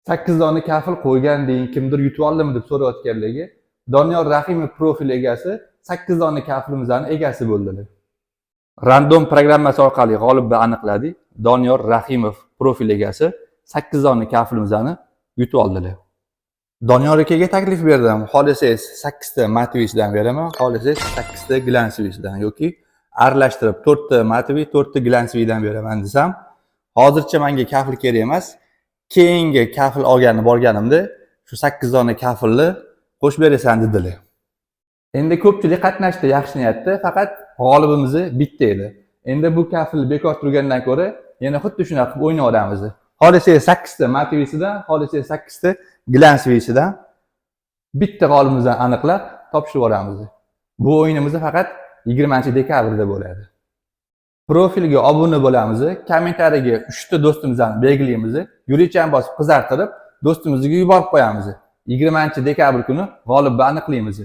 8 dona kafil qo'ygan deyin kimdir yutib oldimi deb so'rayotganligi Doniyor Rahimov profil egasi 8 dona kafilimizning egasi bo'ldilar. Random programmasi orqali g'olibni aniqladik. Doniyor Rahimov profil egasi 8 dona kafilimizni yutib oldilar. Doniyor akaga taklif berdim. Xohlasangiz 8 ta Matvisdan beraman, xohlasangiz 8 ta Glansvisdan yoki aralashtirib 4 ta Matvi, 4 ta Glansvidan beraman desam, hozircha menga kafil kerak emas. Keyingi kafil olgani borganimda shu 8 dona kafilni qo'shib berasan dedilar. Endi ko'pchilik qatnashdi yaxshi niyatda, faqat g'olibimiz bitta edi. Endi bu kafil bekor turgandan ko'ra yana xuddi shunaqa qilib o'ynaveramiz. Xohlasangiz 8 ta Matvisidan, xohlasangiz 8 ta Glansvisidan bitta g'olibimizni aniqlab topshirib yuboramiz. Bu o'yinimiz faqat 20-dekabrda bo'ladi. Profilga obuna bo'lamiz, kommentariyaga 3 ta do'stimizni belgilaymiz, yurichani bosib qizartirib do'stimizga yuborib qo'yamiz. 20-dekabr kuni g'olibni aniqlaymiz.